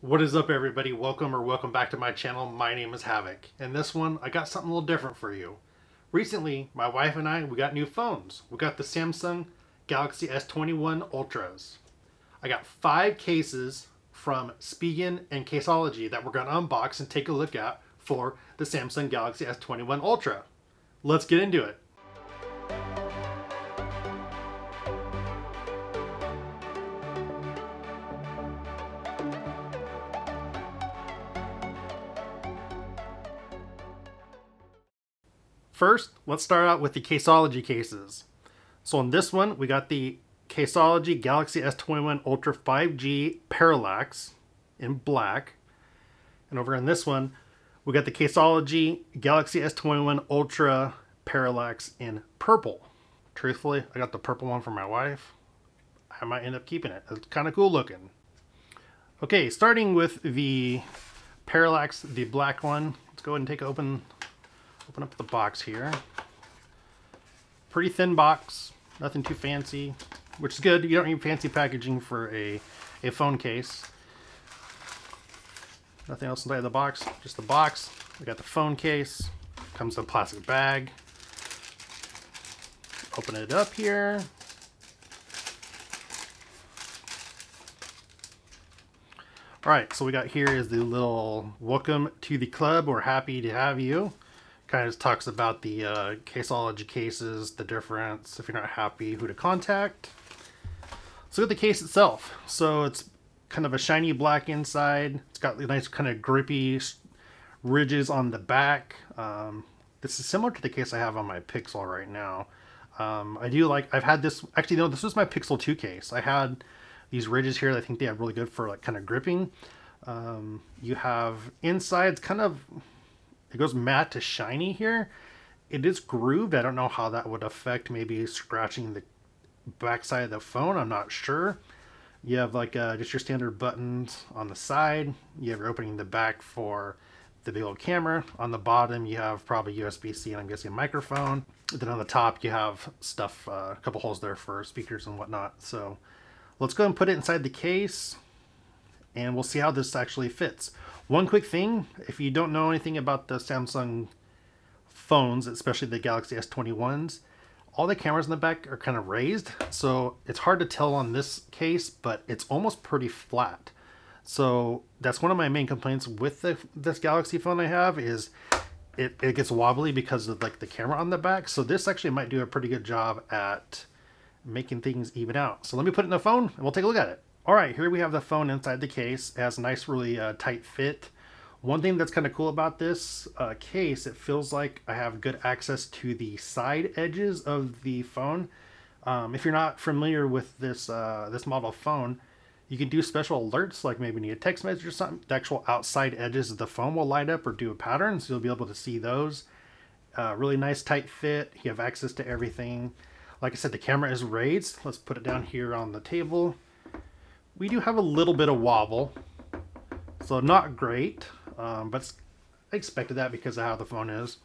What is up, everybody? Welcome back to my channel. My name is Havoc. In this one, I got something a little different for you. Recently, my wife and we got new phones. We got the Samsung Galaxy S21 Ultras. I got 5 cases from Spigen and Caseology that we're going to unbox and take a look at for the Samsung Galaxy S21 Ultra. Let's get into it. First, let's start out with the Caseology cases. So in this one, we got the Caseology Galaxy S21 Ultra 5G Parallax in black. And over on this one, we got the Caseology Galaxy S21 Ultra Parallax in purple. Truthfully, I got the purple one for my wife. I might end up keeping it. It's kind of cool looking. Okay, starting with the Parallax, the black one. Let's go ahead and open up the box here. Pretty thin box, nothing too fancy, which is good. You don't need fancy packaging for a phone case. Nothing else inside the box, just the box. We got the phone case, comes in a plastic bag. Open it up here. Alright, so we got here is the little welcome to the club, we're happy to have you. Kind of talks about the Caseology cases, the difference, if you're not happy, who to contact. Let's look at the case itself. So it's kind of a shiny black inside. It's got the nice kind of grippy ridges on the back. This is similar to the case I have on my Pixel right now. I've had this, actually no, this was my Pixel 2 case. I had these ridges here that I think they have really good for like kind of gripping. You have insides kind of, it goes matte to shiny here. It is grooved. I don't know how that would affect maybe scratching the backside of the phone. I'm not sure. You have like just your standard buttons on the side. You have your opening the back for the big old camera. On the bottom, you have probably USB-C and I'm guessing a microphone. Then on the top, you have stuff, a couple holes there for speakers and whatnot. So let's go and put it inside the case and we'll see how this actually fits. One quick thing, if you don't know anything about the Samsung phones, especially the Galaxy S21s, all the cameras in the back are kind of raised. So it's hard to tell on this case, but it's almost pretty flat. So that's one of my main complaints with this Galaxy phone I have is it gets wobbly because of like the camera on the back. So this actually might do a pretty good job at making things even out. So let me put it in the phone and we'll take a look at it. All right, here we have the phone inside the case. It has a nice, really tight fit. One thing that's kind of cool about this case, it feels like I have good access to the side edges of the phone. If you're not familiar with this this model phone, you can do special alerts, like maybe need a text message or something. The actual outside edges of the phone will light up or do a pattern, so you'll be able to see those. Really nice, tight fit. You have access to everything. Like I said, the camera is raised. Let's put it down here on the table. We do have a little bit of wobble, so not great, but I expected that because of how the phone is.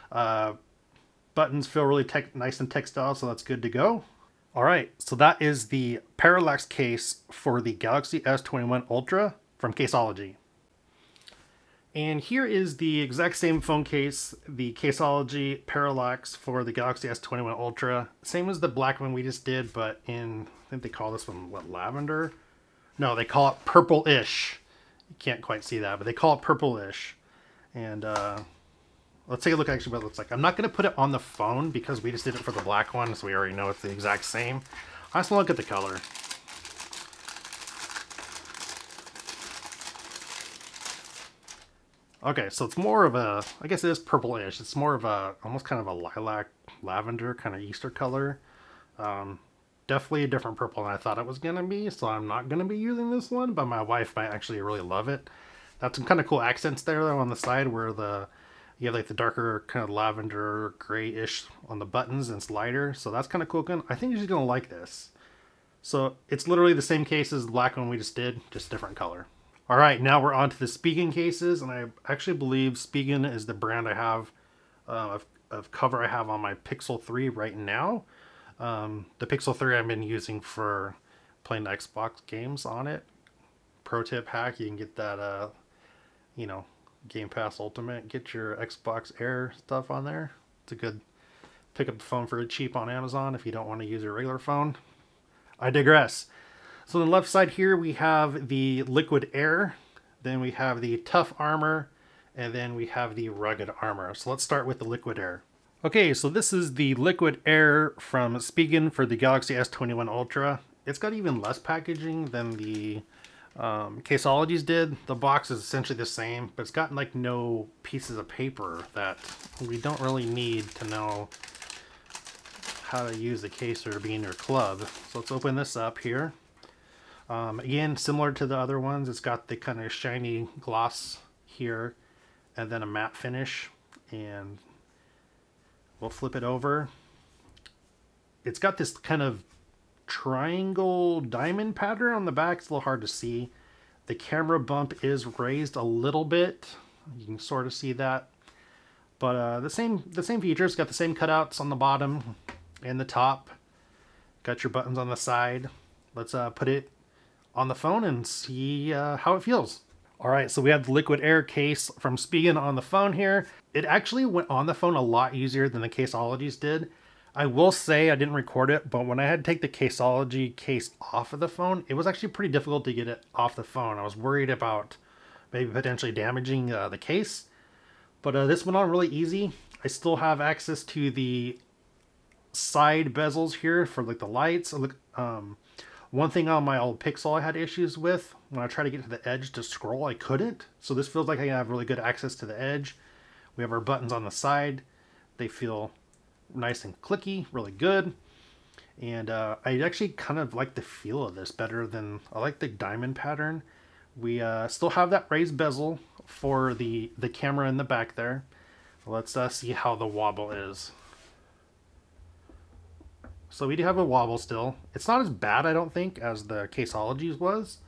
Buttons feel really nice and textile, so that's good to go. All right, so that is the Parallax case for the Galaxy S21 Ultra from Caseology. And here is the exact same phone case, the Caseology Parallax for the Galaxy S21 Ultra. Same as the black one we just did, but in, I think they call this one, what, lavender? No, they call it purple-ish. You can't quite see that, but they call it purple-ish. And let's take a look actually what it looks like. I'm not going to put it on the phone because we just did it for the black one, so we already know it's the exact same. I just want to look at the color. Okay, so it's more of a, I guess it is purple-ish. It's more of a, almost kind of a lilac, lavender kind of Easter color. Definitely a different purple than I thought it was going to be, so I'm not going to be using this one, but my wife might actually really love it. That's some kind of cool accents there though on the side where you have like the darker kind of lavender grayish on the buttons and it's lighter, so that's kind of cool. I think she's going to like this. So it's literally the same case as the black one we just did, just different color. All right, now we're on to the Spigen cases, and I actually believe Spigen is the brand I have of cover I have on my Pixel 3 right now. The Pixel 3 I've been using for playing Xbox games on it pro tip hack. You can get that, you know, Game Pass Ultimate. Get your Xbox Air stuff on there. It's a good pick up the phone for cheap on Amazon if you don't want to use your regular phone. I digress. So on the left side here, we have the Liquid Air. Then we have the Tough Armor. And then we have the Rugged Armor. So let's start with the Liquid Air. Okay, so this is the Liquid Air from Spigen for the Galaxy S21 Ultra. It's got even less packaging than the Caseologies did. The box is essentially the same, but it's got like no pieces of paper that we don't really need to know how to use the case or be in your club. So let's open this up here. Again, similar to the other ones, it's got the kind of shiny gloss here and then a matte finish, and we'll flip it over. It's got this kind of triangle diamond pattern on the back. It's a little hard to see. The camera bump is raised a little bit. You can sort of see that. But the same features. Got the same cutouts on the bottom and the top. Got your buttons on the side. Let's put it on the phone and see how it feels. All right, so we have the Liquid Air case from Spigen on the phone here. It actually went on the phone a lot easier than the Caseologies did. I will say I didn't record it, but when I had to take the Caseology case off of the phone, it was actually pretty difficult to get it off the phone. I was worried about maybe potentially damaging the case, but this went on really easy. I still have access to the side bezels here for like the lights. One thing on my old Pixel I had issues with, when I tried to get to the edge to scroll, I couldn't. So this feels like I have really good access to the edge. We have our buttons on the side. They feel nice and clicky, really good. And I actually kind of like the feel of this better than, I like the diamond pattern. We still have that raised bezel for the camera in the back there. Let's see how the wobble is. So we do have a wobble still. It's not as bad, I don't think, as the Caseologies was.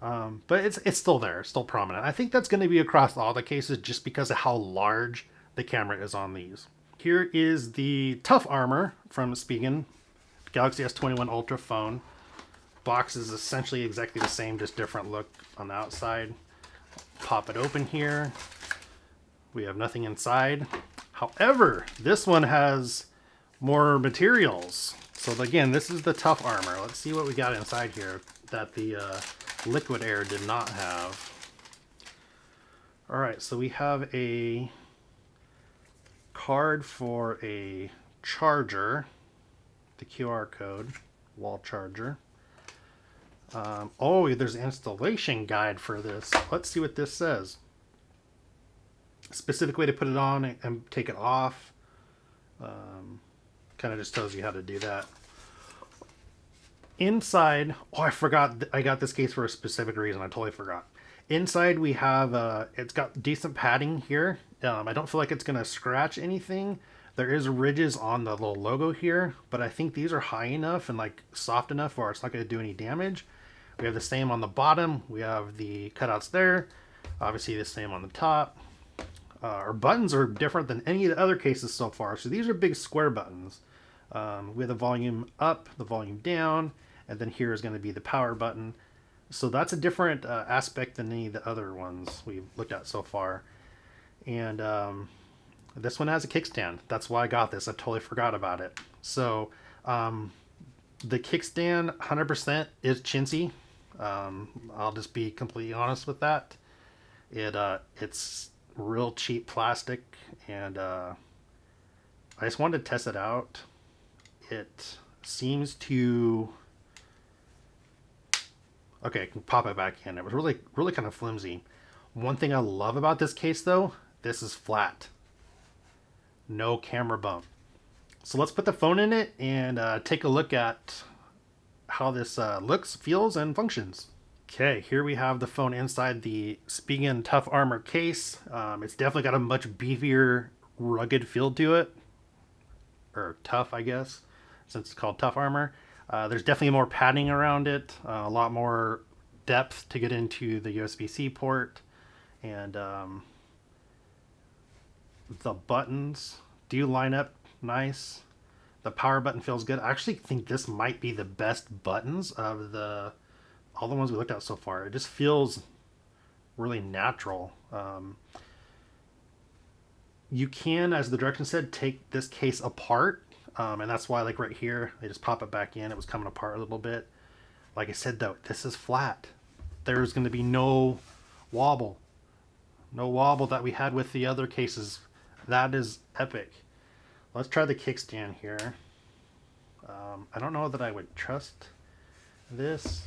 But it's still there, it's still prominent. I think that's going to be across all the cases just because of how large the camera is on these. Here is the Tough Armor from Spigen, Galaxy S21 Ultra phone. Box is essentially exactly the same, just different look on the outside. Pop it open here. We have nothing inside. However, this one has more materials. So again, this is the Tough Armor. Let's see what we got inside here that the Liquid Air did not have. All right, so we have a card for a charger, the QR code, wall charger. Oh, there's an installation guide for this. Let's see what this says. Specific way to put it on and take it off. Kind of just tells you how to do that. Inside, oh, I forgot, I got this case for a specific reason. I totally forgot. Inside we have, it's got decent padding here. I don't feel like it's going to scratch anything. There is ridges on the little logo here, but I think these are high enough and like soft enough where it's not going to do any damage. We have the same on the bottom. We have the cutouts there. Obviously the same on the top. Our buttons are different than any of the other cases so far. So these are big square buttons. We have the volume up, the volume down, and then here is going to be the power button. So that's a different aspect than any of the other ones we've looked at so far. And this one has a kickstand. That's why I got this. I totally forgot about it. So the kickstand 100% is chintzy. I'll just be completely honest with that. It's real cheap plastic, and I just wanted to test it out. It seems to... Okay, I can pop it back in. It was really kind of flimsy. One thing I love about this case though, this is flat. No camera bump. So let's put the phone in it and take a look at how this looks, feels, and functions. Okay, here we have the phone inside the Spigen Tough Armor case. It's definitely got a much beefier, rugged feel to it. Or tough, I guess, since it's called Tough Armor. There's definitely more padding around it, a lot more depth to get into the USB-C port, and the buttons do line up nice. The power button feels good. I actually think this might be the best buttons of the all the ones we looked at so far. It just feels really natural. You can, as the directions said, take this case apart. And that's why, like right here, they just pop it back in. It was coming apart a little bit. Like I said, though, this is flat. There's going to be no wobble. No wobble that we had with the other cases. That is epic. Let's try the kickstand here. I don't know that I would trust this.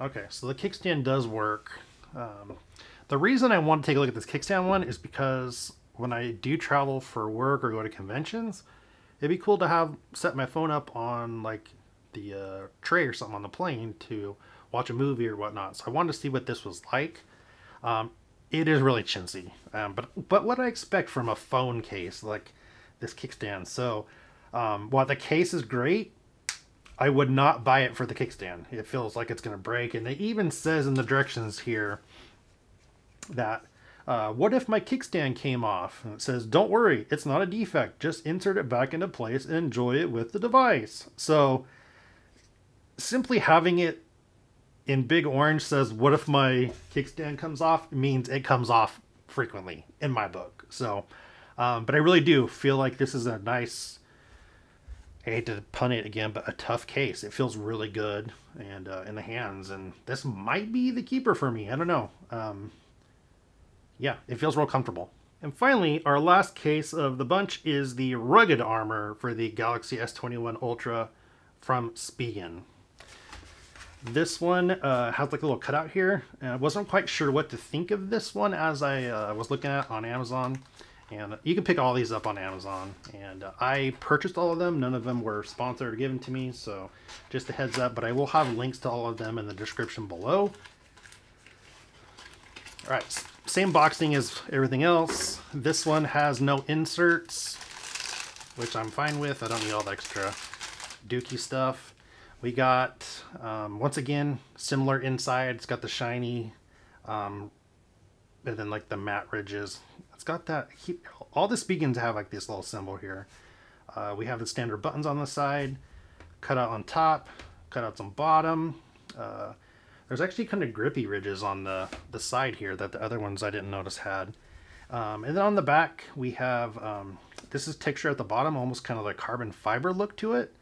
Okay, so the kickstand does work. The reason I want to take a look at this kickstand one is because when I do travel for work or go to conventions, it'd be cool to have set my phone up on like the tray or something on the plane to watch a movie or whatnot. So I wanted to see what this was like. It is really chintzy, but what I expect from a phone case like this kickstand. So while the case is great, I would not buy it for the kickstand. It feels like it's going to break, and it even says in the directions here that what if my kickstand came off? And it says, don't worry, it's not a defect. Just insert it back into place and enjoy it with the device. So simply having it in big orange says, what if my kickstand comes off? It means it comes off frequently in my book. So, but I really do feel like this is a nice, I hate to pun it again, but a tough case. It feels really good and in the hands, and this might be the keeper for me. I don't know. Yeah, it feels real comfortable. And finally, our last case of the bunch is the rugged armor for the Galaxy S21 Ultra from Spigen. This one has like a little cutout here, and I wasn't quite sure what to think of this one as I was looking at it on Amazon. And you can pick all these up on Amazon, and I purchased all of them. None of them were sponsored or given to me, so just a heads up, but I will have links to all of them in the description below. All right, same boxing as everything else. This one has no inserts, which I'm fine with. I don't need all the extra dookie stuff. We got, once again, similar inside. It's got the shiny, and then like the matte ridges. It's got that, all the Spigens have like this little symbol here. We have the standard buttons on the side, cutout on top, cutouts on bottom. There's actually kind of grippy ridges on the side here that the other ones I didn't notice had. And then on the back, we have, this is texture at the bottom, almost kind of like carbon fiber look to it.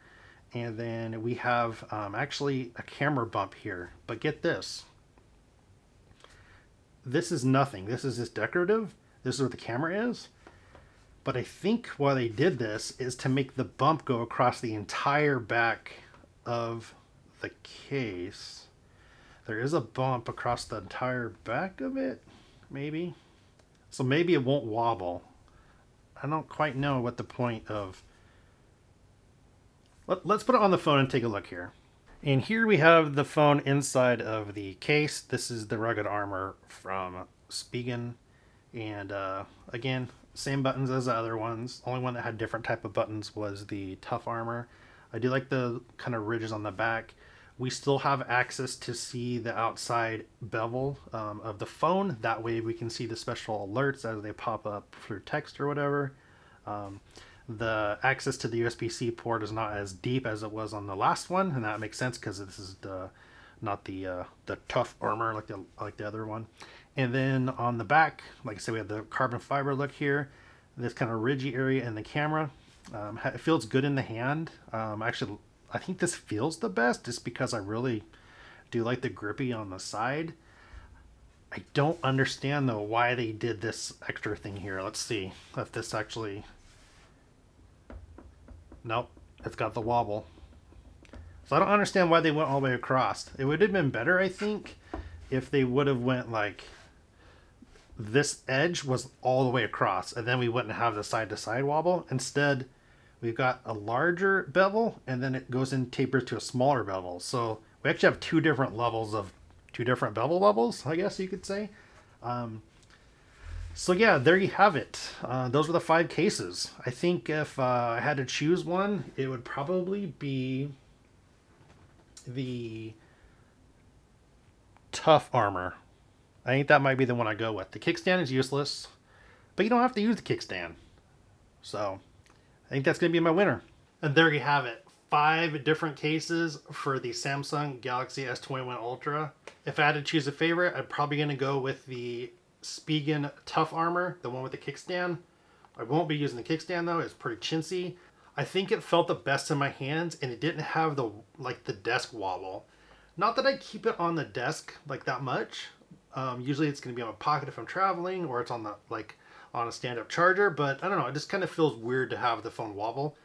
And then we have actually a camera bump here. But get this. This is nothing. This is just decorative. This is where the camera is. But I think why they did this is to make the bump go across the entire back of the case. There is a bump across the entire back of it, maybe. So maybe it won't wobble. I don't quite know what the point of... Let's put it on the phone and take a look here. And here we have the phone inside of the case. This is the rugged armor from Spigen. And again, same buttons as the other ones. Only one that had different type of buttons was the tough armor. I do like the kind of ridges on the back. We still have access to see the outside bevel of the phone. That way we can see the special alerts as they pop up through text or whatever. The access to the USB-C port is not as deep as it was on the last one, and that makes sense because this is not the tough armor like the other one. And then on the back, like I said, we have the carbon fiber look here, this kind of ridgy area in the camera. It feels good in the hand. Actually, I think this feels the best just because I really do like the grippy on the side. I don't understand though why they did this extra thing here. Let's see if this actually... Nope, it's got the wobble. So I don't understand why they went all the way across. It would have been better, I think, if they would have went like this edge was all the way across, and then we wouldn't have the side-to-side wobble. Instead, we've got a larger bevel, and then it goes in tapers to a smaller bevel. So we actually have two different levels of two different bevel levels, I guess you could say. So yeah, there you have it. Those were the 5 cases. I think if I had to choose one, it would probably be the tough armor. I think that might be the one I go with. The kickstand is useless, but you don't have to use the kickstand. So I think that's going to be my winner. And there you have it. 5 different cases for the Samsung Galaxy S21 Ultra. If I had to choose a favorite, I'm probably going to go with the Spigen Tough Armor, the one with the kickstand. I won't be using the kickstand though, it's pretty chintzy. I think it felt the best in my hands, and it didn't have the desk wobble. Not that I keep it on the desk like that much. Usually it's going to be on my pocket if I'm traveling, or it's on the on a stand-up charger, but I don't know, it just kind of feels weird to have the phone wobble.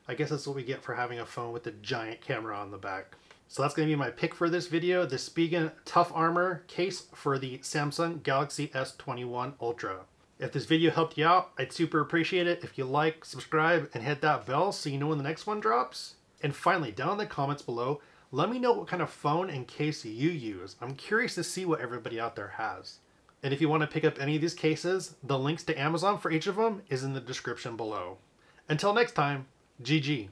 I guess that's what we get for having a phone with a giant camera on the back. So that's going to be my pick for this video, the Spigen Tough Armor case for the Samsung Galaxy S21 Ultra. If this video helped you out, I'd super appreciate it if you like, subscribe, and hit that bell so you know when the next one drops. And finally, down in the comments below, let me know what kind of phone and case you use. I'm curious to see what everybody out there has. And if you want to pick up any of these cases, the links to Amazon for each of them is in the description below. Until next time, GG.